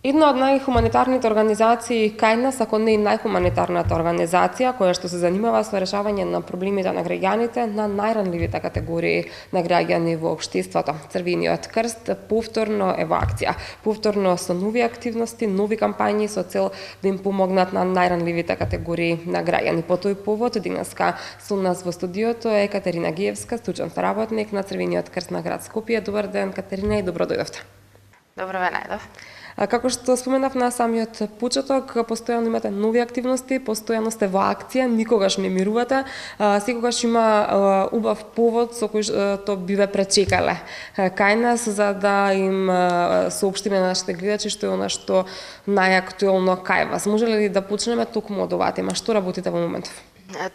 Една од најхуманитарните организации кај нас, ако не и најхуманитарната организација која што се занимава со решавање на проблемите на граѓаните на најранливите категории на граѓани во општеството. Црвениот крст повторно е во акција, повторно со нови активности, нови кампањи со цел да им помогнат на најранливите категории на граѓани. По тој повод денеска со нас во студиото е Катерина Гиевска, стручен соработник на Црвениот крст на град Скопје. Добар ден, Катерина, и добро дојдовте. Добро ве најдов. Како што споменав на самиот почеток, постојано имате нови активности, постојано сте во акција, никогаш не мирувате, секогаш има убав повод со кој што би ве пречекале кај нас за да им соопштиме на нашите гледачи што е она што најактуелно кај вас. Може ли да почнеме токму од оваа тема? Што работите во моментов?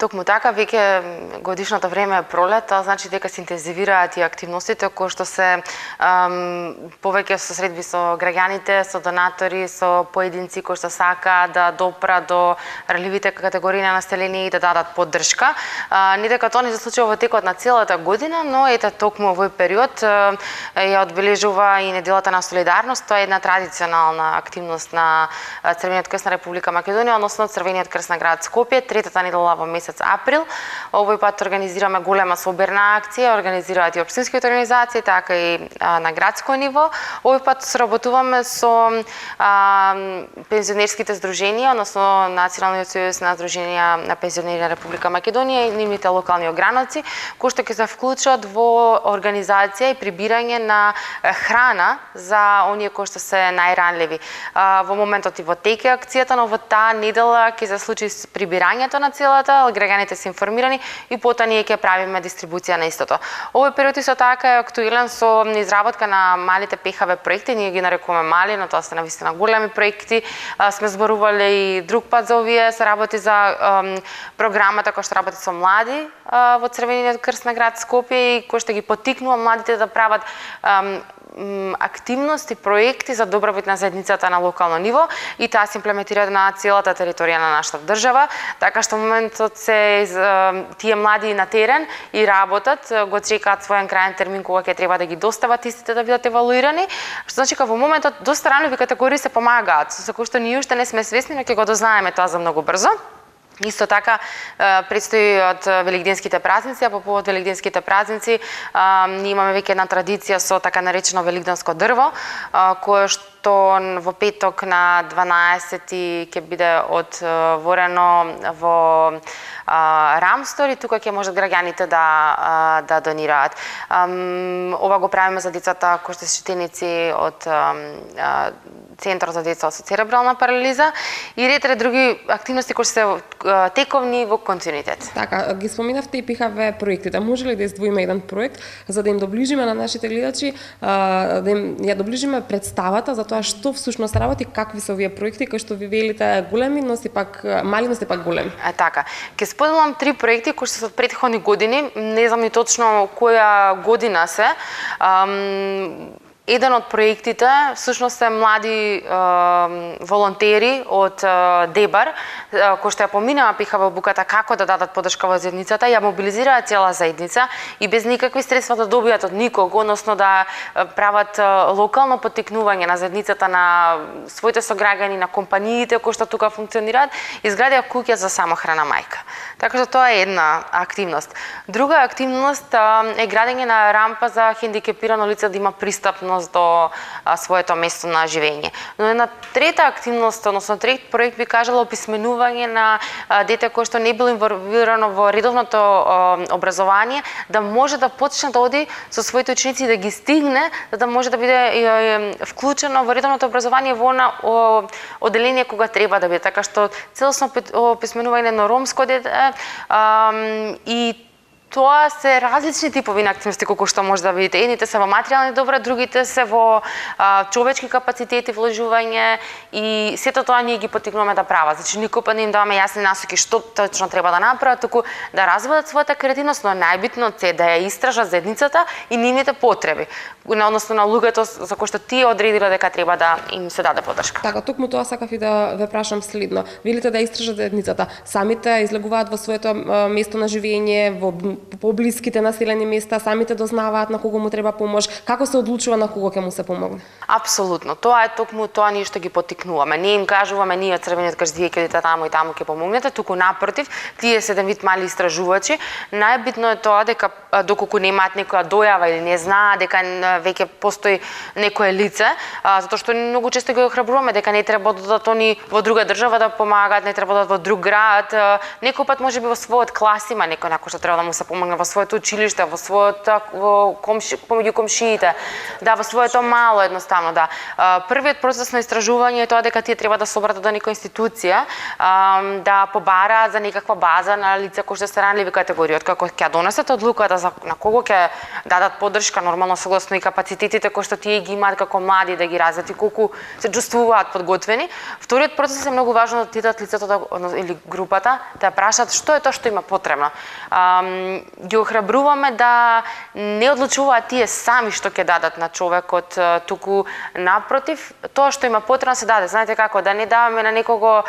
Токму така, веќе годишното време е пролет, тоа значи дека се интензивираат и активностите кои што се повеќе со средби со граѓаните, со донатори, со поединци кои што сакаат да допрат до ранливите категории на население и да дадат поддршка. Не дека тоа не се случува во текот на целата година, но ете токму овој период ја одбележува и неделата на солидарност. Тоа е една традиционална активност на Црвениот крст на Република Македонија, односно Црвениот крст на град Скопје, третата недела во месец април. Овој пат организираме голема соберна акција, организираат и општинските организации, така и на градско ниво. Овој пат соработуваме со пензионерските здруженија, односно Националниот сојуз на здруженија на пензионери на Република Македонија и нивните локални ограници, кои што ќе се вклучат во организација и прибирање на храна за оние кои што се најранливи. Во моментот и во теке акцијата, но во таа недела ќе се случи прибирањето на целата, граѓаните се информирани и потоа ние ќе правиме дистрибуција на истото. Овој период исто така е актуелен со изработка на малите ПХВ проекти, ние ги нарекуваме мали, но тоа се навистина големи проекти. Сме зборувале и друг пат за овие, се работи за програмата која што работи со млади во Црвениот крст на град Скопје и кој што ги поттикнува младите да прават активности, проекти за добробит на заедницата на локално ниво и таа се имплементира на целата територија на нашата држава, така што во моментот се тие млади на терен и работат, го чекаат својен крајен термин кога ќе треба да ги достават истите да бидат евалуирани, што значи дека во моментот доста ранливи категории се помагаат, со кои што ние уште не сме свесни, но ќе го дознаеме тоа за многу брзо. Исто така предстои од велигденските празници, а по повод велигденските празници ние имаме веќе една традиција со така наречено велигденско дрво, кое што во петок на 12 ќе биде отворено во Рамстор и тука ќе можат граѓаните да донираат. Ова го правиме за децата кои што се штеници од Центар за деца со церебрална парализа и ред други активности кои се тековни во континуитет. Така, ги споминавте и ПХВ проектите. Може ли да издвоиме еден проект за да им доближиме на нашите гледачи, да им ја доближиме представата за тоа што всушност работи, какви се овие проекти кои што ви велите големи, но сепак мали, но сепак големи? Така. Ќе споделам 3 проекти кои што се од претходни години, не знам ни точно која година се. Еден од проектите всушност е млади волонтери од Дебар, кои што ја поминаа ПХВ обуката како да дадат поддршка во заедницата, ја мобилизираат цела заедница и без никакви средства да добијат од никого, односно да прават локално поттикнување на заедницата, на своите сограѓани, на компаниите кои што тука функционираат, изградија куќа за самохрана мајка. Така што тоа е една активност. Друга активност е градење на рампа за хендикепирано лице да има пристапност до своето место на живење. Но една трета активност, односно трет проект би кажала описменување на дете кое што не било инволвирано во редовното образование, да може да почне да оди со своите ученици и да ги стигне, за да може да биде вклучено во редовното образование во оделение кога треба да биде. Така што целосно описменување на ромско дете и тоа се различни типови на активности колку што може да видите. Едните се во материјални добра, другите се во човечки капацитети, вложување и сето тоа ние ги поттикнуваме да прават. Значи никога не им даваме јасни насоки што точно треба да направат, туку да развиваат својата креативност, но најбитно е да ја истражат заедницата и нивните потреби, односно на луѓето за кои што тие одредиле дека треба да им се даде поддршка. Така, токму тоа сакав и да ве прашам следно. Велите да истражат заедницата, самите излегуваат во своето место на живење, во поблиските населени места, самите дознаваат на кого му треба помош, како се одлучува на кого ќе му се помогне? Апсолутно. Тоа е токму тоа ние што ги поттикнуваме. Не им кажуваме ние Црвениот крст вие ќе таму и таму ќе помогнете, туку напротив, тие се еден вид мали истражувачи. Најбитно е тоа дека доколку немаат некоја дојава или не знаат дека веќе постои некое лице, затоа што многу често ги охрабруваме дека не треба да одат они во друга држава да помагаат, не треба да одат во друг град. Некој пат можеби во својот клас има некој на кој што треба да му се помогне, во своето училиште, во својот помеѓу комшиите, да, во своето мало едноставно, да. Првиот процес на истражување е тоа дека тие треба да се обратат до некоја институција, да побараат за некаква база на лица кои што се ранливи категории, откако ќе донесат одлуката за на кого ќе дадат поддршка, нормално согласно и капацитетите кои што тие ги имаат како млади да ги развијат и колку се чувствуваат подготвени. Вториот процес е многу важно да титат лицето или групата да прашаат што е тоа што има потребно. Ги охрабруваме да не одлучуваат тие сами што ќе дадат на човекот, туку напротив, тоа што има потребно се даде. Знаете како, да не даваме на некого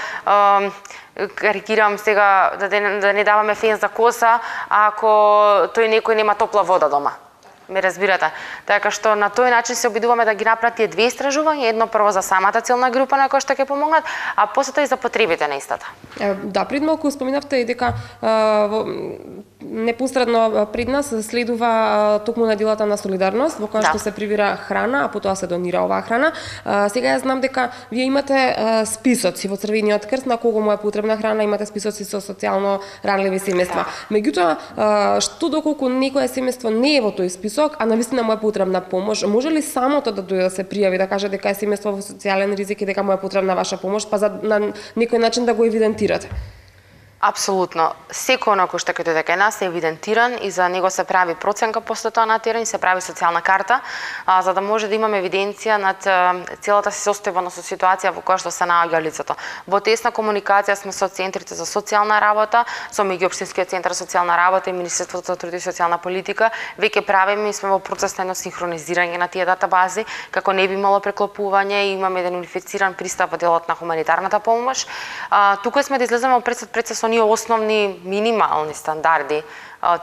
карикирам сега, да не даваме фен за коса, ако тој некој нема топла вода дома. Ме разбирате. Така што на тој начин се обидуваме да ги направат тие две истражувања, едно прво за самата целна група на која што ќе помогнат, а после тоа и за потребите на истата. Да, пред малку споминавте и дека непосредно пред нас следува токму неделата на солидарност, во која што се прибира храна, а потоа се донира оваа храна. Сега ја знам дека вие имате списоци во Црвениот крст на кого му е потребна храна, имате списоци со социјално ранливи семејства. Меѓутоа, што доколку некое семејство не е во тој список, а навистина му е потребна помош, може ли самото да дојде да се пријави, да каже дека е семејство во социјален ризик и дека му е потребна ваша помош, па за на некој начин да го евидентирате? Апсолутно. Секој на кој што ќе дојде кај нас е евидентиран и за него се прави проценка после тоа на терен, се прави социјална карта, за да може да имаме евиденција над целата состојбена ситуација во која што се наоѓа лицето. Во тесна комуникација сме со центрите за социјална работа, со меѓуопштинскиот центар за социјална работа и Министерството за труд и социјална политика. Веќе правиме и сме во процес на едно синхронизирање на тие датабази, како не би имало преклопување и имаме еден унифициран пристап во делот на хуманитарната помош. Тука сме да излеземе пред со оние основни минимални стандарди,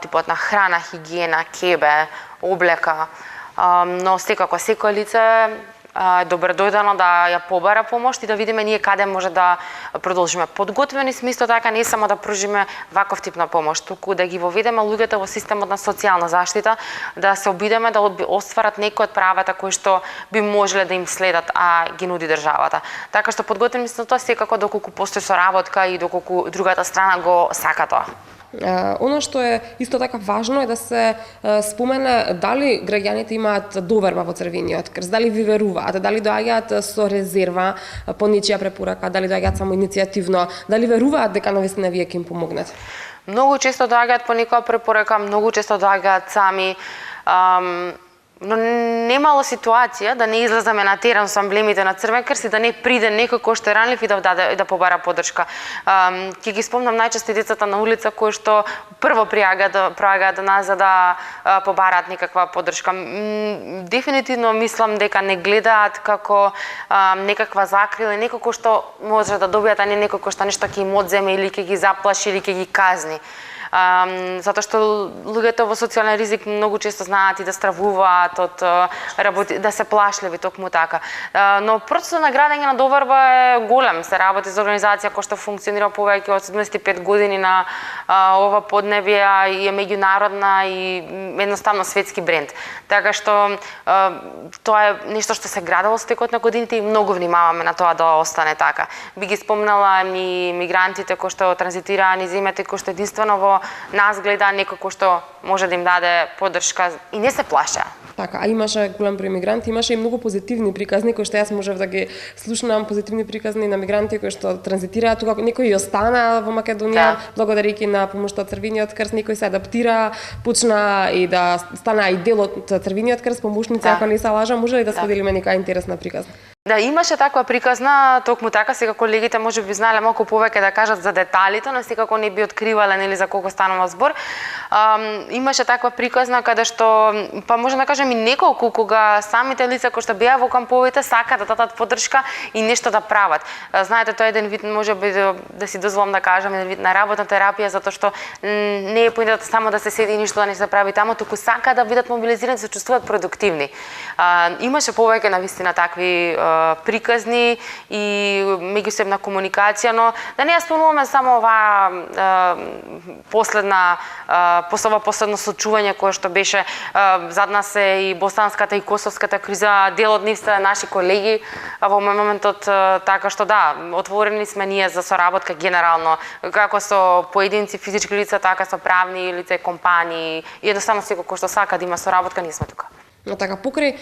типот на храна, хигиена, кебе, облека, но секако секој лице е добро дојдено да ја побара помош и да видиме ние каде може да продолжиме. Подготвени сме исто така не само да пружиме ваков тип на помош, туку да ги воведеме луѓето во системот на социјална заштита, да се обидеме да остварат некои од правата кои што би можеле да им следат, а ги нуди државата. Така што подготвени сме тоа секако доколку постои соработка и доколку другата страна го сака тоа. Оно што е исто така важно е да се спомене дали граѓаните имаат доверба во Црвениот крст, дали ви веруваат, дали доаѓаат со резерва по нечија препорака, дали доаѓаат само иницијативно, дали веруваат дека навистина вие ќе им помогнете. Многу често доаѓаат по некоја препорака, многу често доаѓаат сами. Но немало ситуација да не излеземе на терен со амблемите на Црвен крст и да не приде некој кој што е ранлив и да побара поддршка. Ќе ги спомнам најчесто децата на улица кои што прво приагаат до нас за да побараат некаква поддршка. Дефинитивно мислам дека не гледаат како некаква закрила, некој кој што може да добијат, а не некој кој што нешто ќе им одземе или ќе ги заплаши или ќе ги казни. Затоа што луѓето во социјален ризик многу често знаат и да стравуваат од да се плашливи токму така. Но процесот на градење на доверба е голем. Се работи за организација која што функционира повеќе од 75 години на ова поднебие и е меѓународна и едноставно светски бренд. Така што тоа е нешто што се градело со текот на годините и многу внимаваме на тоа да остане така. Би ги спомнала и мигрантите кои што транзитираа низ земјата кои што единствено во нас гледа некој кој што може да им даде поддршка и не се плаша. Така, а имаше голем број мигранти, имаше и многу позитивни приказни кои што јас можев да ги слушнам, позитивни приказни на мигранти кои што транзитираат тука, некои и остана во Македонија, благодарејќи на помошта од Црвениот крст, некои се адаптира, почна и да стана и дел од Црвениот крст, помошници, ако не се лажам, може ли да споделиме некоја интересна приказна? Да, имаше таква приказна, токму така, сега колегите може би знаеле малку повеќе да кажат за деталите, но секако не би откривале нели за колку станува збор. Имаше таква приказна каде што, па можам да кажем кажем и неколку кога самите лица кои што беа во камповите сака да дадат поддршка и нешто да прават. Знаете, тоа е еден вид, можеби да си дозволам да кажам, еден вид на работна терапија, затоа што не е поинтата само да се седи и ништо да не се прави таму, туку сака да бидат мобилизирани, да се чувствуваат продуктивни. Имаше повеќе навистина такви приказни и меѓусебна комуникација, но да не ја спомнуваме само оваа последно случување кое што беше зад нас е и босанската и косовската криза, дел од нив се наши колеги во моментот, така што да, отворени сме ние за соработка генерално, како со поединци физички лица, така со правни лица, компании, и едноставно секој кој што сака да има соработка, ние сме тука. Така, покрај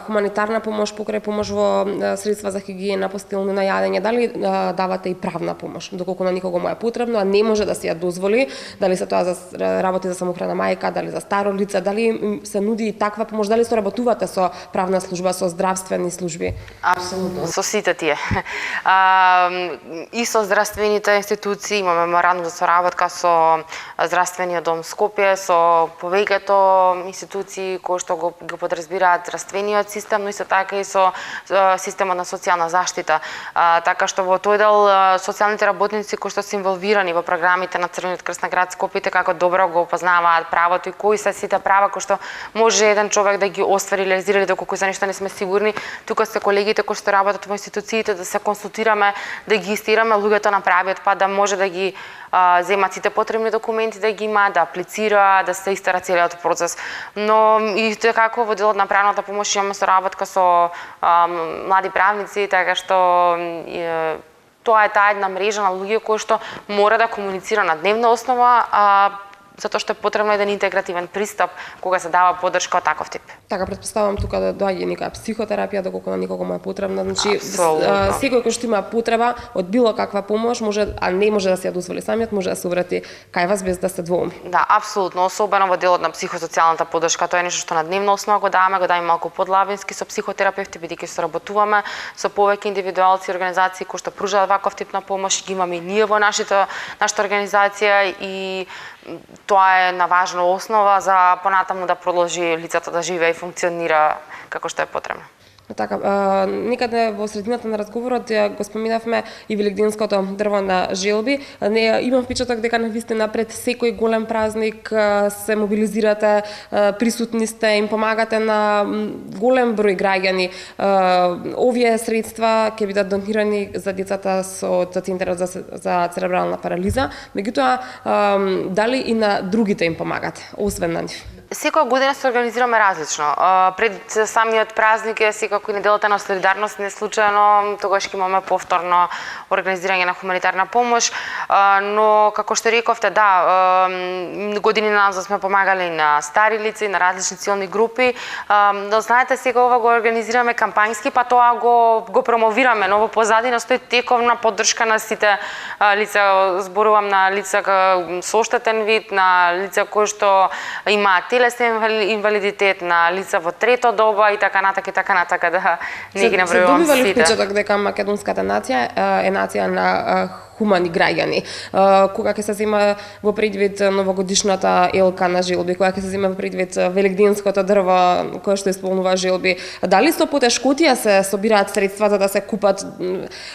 хуманитарна помош, покрај помош во средства за хигиена, постелни на јадење, дали давате и правна помош, доколку на никого му е потребно, а не може да си ја дозволи, дали се тоа за работи за самохрана мајка, дали за старо лице, дали се нуди и таква помош, дали соработувате со правна служба, со здравствени служби? Апсолутно, со сите тие. И со здравствените институции имаме меморандум за соработка со здравствениот дом Скопје, со повеќето институции кои што го подразбираат здравствениот систем, но исто така и со системот на социјална заштита. Така што во тој дел социјалните работници кои што се инволвирани во програмите на Црвениот крст на град Скопје како добро го опознаваат правото и кои се сите права кои што може еден човек да ги оствари, реализира, доколку за нешто не сме сигурни. Тука се колегите кои што работат во институциите да се консултираме, да ги истираме луѓето на правиот пат, да може да ги земат сите потребни документи, да ги има, да аплицира, да се истара целиот процес. Но и како во делот на правната помош имаме соработка со млади правници, така што тоа е таа една мрежа на луѓе кои што мора да комуницира на дневна основа, затоа што е потребно еден интегративен пристап кога се дава поддршка од таков тип. Така, претпоставувам тука да доаѓа некоја психотерапија, доколку на никого му е потребна. Значи, секој кој што има потреба од било каква помош, може, а не може да се ја дозволи самиот, може да се обрати кај вас без да се двоуми. Да, апсолутно, особено во делот на психосоцијалната поддршка, тоа е нешто што на дневна основа го даваме малку подлабински со психотерапевти, бидејќи соработуваме со повеќе индивидуалци и организации кои што пружаат ваков тип на помош, ги имаме и ние во нашата организација и тоа е на важна основа за понатаму да продолжи лицето да живее и функционира како што е потребно. Така, некаде во средината на разговорот го споминавме и великденското дрво на желби. Не имам впечаток дека навистина пред секој голем празник се мобилизирате, присутни сте, им помагате на голем број граѓани. Овие средства ќе бидат донирани за децата од Центарот за церебрална парализа, меѓутоа дали и на другите им помагате, освен на нив? Секоја година се организираме различно. Пред самиот празник е секако и неделата на солидарност, не случајно, тогаш ќе имаме повторно организирање на хуманитарна помош, но како што рековте, да, години назад сме помагали на стари лица и на различни силни групи. Да знаете, сега ова го организираме кампањски, па тоа го промовираме, но во позадина стои тековна поддршка на сите лица, зборувам на лица со оштетен вид, на лица кои што имаат телесен инвалидитет, на лица во трето доба и така натака да не ги набројувам сите. Се добивали впечаток дека македонската нација е нација на хумани граѓани. Кога ќе се зема во предвид новогодишната елка на желби, кога ќе се зема во предвид великденското дрво кое што исполнува желби, дали со потешкотија се собираат средства за да се купат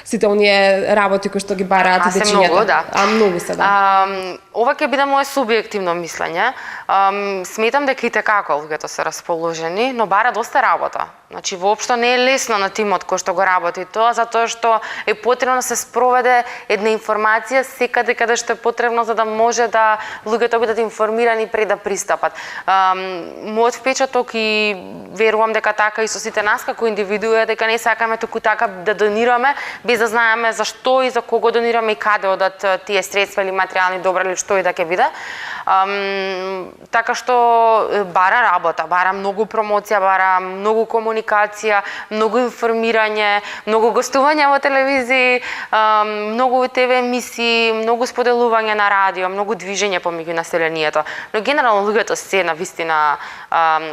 сите оние работи кои што ги бараат дечињата? Многу, да. Многу се, да. Ова ќе биде мое субјективно мислење. Сметам дека и како луѓето се расположени, но бара доста работа. Значи, воопшто не е лесно на тимот кој што го работи тоа, затоа што е потребно да се спроведе една информација секаде каде што е потребно за да може да луѓето бидат информирани пред да пристапат. Мојот впечаток и верувам дека така и со сите нас како индивидуи дека не сакаме туку така да донираме без да знаеме зашто и за кого донираме и каде одат тие средства или материјални добра или што и да ќе биде. Така што бара работа, бара многу промоција, бара многу комуникација, многу информирање, многу гостување во телевизии, многу ТВ емисии, многу споделување на радио, многу движење помеѓу населението. Но генерално луѓето се навистина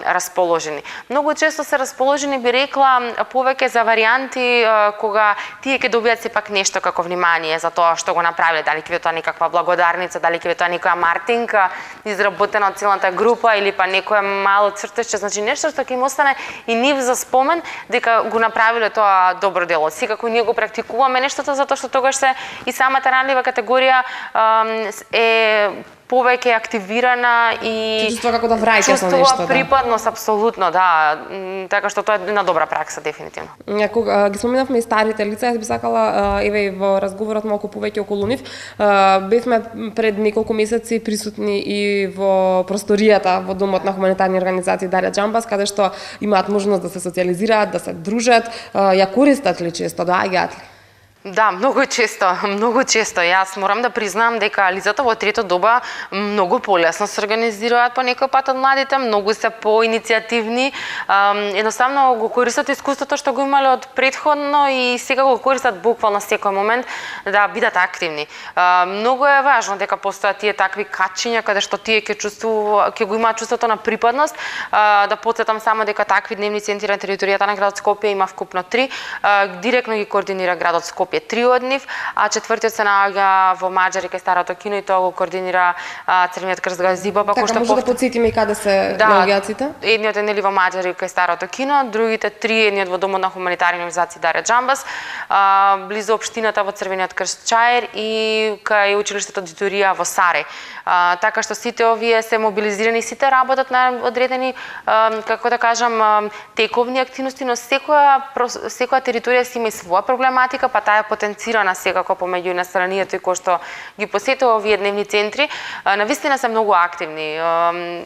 расположени. Многу често се расположени, би рекла, повеќе за варијанти кога тие ќе добијат сепак нешто како внимание за тоа што го направиле, дали ќе тоа некаква благодарница, дали ќе тоа некоја мартинка, дека изработена од целата група или па некое мало цртешче, значи нешто што ќе им остане и нив за спомен дека го направиле тоа добро дело. Секако ние го практикуваме нештото затоа што тогаш се и самата ранлива категорија е повеќе активирана и чувствува како да враќа со нешто. Чувствува припадност, апсолутно, да. Така што тоа е една добра пракса, дефинитивно. Кога ги споменавме и старите лица, јас би сакала, еве и во разговорот малку повеќе околу нив, бевме пред неколку месеци присутни и во просторијата во Домот на хуманитарни организации Дарја Џамбас, каде што имаат можност да се социјализираат, да се дружат, ја користат ли често, доаѓаат ли? Да, многу често. Јас морам да признам дека лицата во трето доба многу полесно се организираат по некој пат од младите, многу се поиницијативни, едноставно го користат искуството што го имале од претходно и сега го користат буквално секој момент да бидат активни. Многу е важно дека постојат тие такви качиња каде што тие ќе го имаат чувството на припадност. Да потсетам само дека такви дневни центри на територијата на градот Скопје има вкупно 3, директно ги координира градот Скопје 3 од нив, а четвртиот се наоѓа во Маџари кај Старото кино и тоа го координира Црвениот крст Газиба, па кој што може да потсетиме и каде се наоѓаат сите? Едниот е нели во Маџари кај Старото кино, другите 3, едниот во Домот на хуманитарни организации Дарја Џамбас, близу општината во Црвениот крст Чаир и кај училиштето Дитурија во Саре. Така што сите овие се мобилизирани, сите работат на одредени, како да кажам, тековни активности, но секоја територија си има и своја проблематика, па таа е потенцирана секако помеѓу населението и кој што ги посетува овие дневни центри. Навистина се многу активни,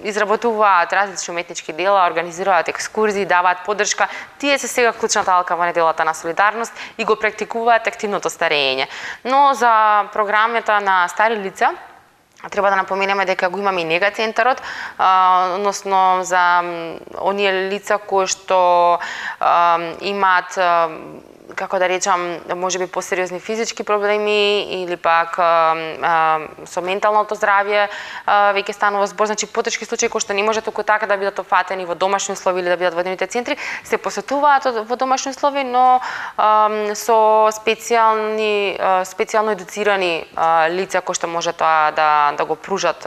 изработуваат различни уметнички дела, организираат екскурзии, даваат поддршка. Тие се сега клучната алка во неделата на солидарност и го практикуваат активното старење. Но за програмата на стари лица треба да напоменеме дека го имаме и нега центарот, односно за оние лица кои што имаат, како да речам, можеби посериозни физички проблеми или пак со менталното здравје, веќе станува збор, значи потешки случаи кои што не може толку така да бидат опфатени во домашни услови или да бидат во дневните центри, се посетуваат во домашни услови, но со специјално едуцирани лица кои што може тоа да го пружат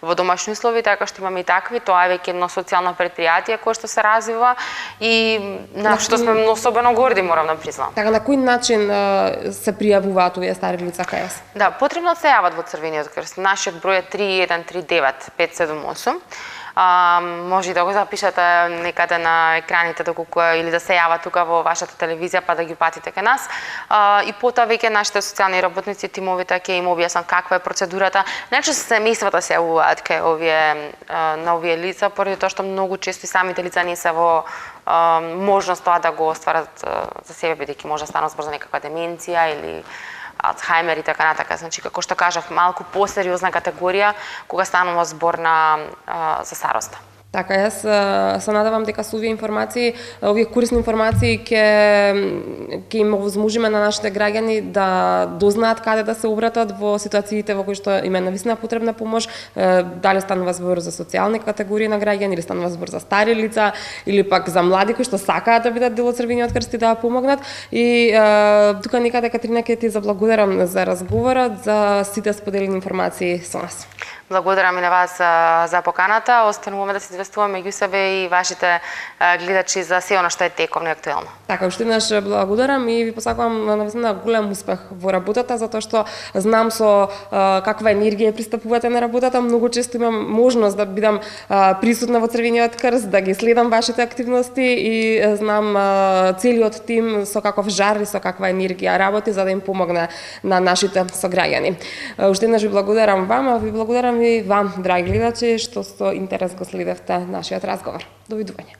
во домашни услови, така што имаме и такви, тоа е веќе едно социјално предпријатие кое што се развива и на што сме особено горди, морам да признам. Така, на кој начин се пријавуваат овие стари лица кај вас? Да, потребно се јават во Црвениот крст. Нашиот број е 3139 578. Може да го запишете некаде на екраните доколку или да се јават тука во вашата телевизија па да ги патите кај нас. И потоа веќе нашите социјални работници, тимовите ќе им објаснат каква е процедурата. Најчесто семејствата се јавуваат кај на овие лица поради тоа што многу често и самите лица не се во можност тоа да го остварат за себе, бидејќи може да станува збор за некаква деменција или Алцхаймер и така натака. Значи, како што кажав, малку посериозна категорија кога станува збор за староста. Така, јас се надевам дека со овие информации, овие корисни информации ќе им овозможиме на нашите граѓани да дознаат каде да се обратат во ситуациите во кои што им е навистина потребна помош, дали станува збор за социјални категории на граѓани или станува збор за стари лица или пак за млади кои што сакаат да бидат дел од Црвениот крст и да помогнат. И тука некаде, Катерина, ќе ти заблагодарам за разговорот, за сите споделени информации со нас. Благодарам и на вас за поканата. Остануваме да се известуваме меѓу себе и вашите гледачи за се она што е тековно и актуелно. Така, уште еднаш благодарам и ви посакувам навистина голем успех во работата, затоа што знам со каква енергија пристапувате на работата. Многу често имам можност да бидам присутна во Црвениот крст, да ги следам вашите активности и знам целиот тим со каков жар и со каква енергија работи за да им помогне на нашите сограѓани. Уште еднаш ви благодарам вам, ви благодарам и вам, драги гледачи, што со интерес го следевте нашиот разговор. Довидување.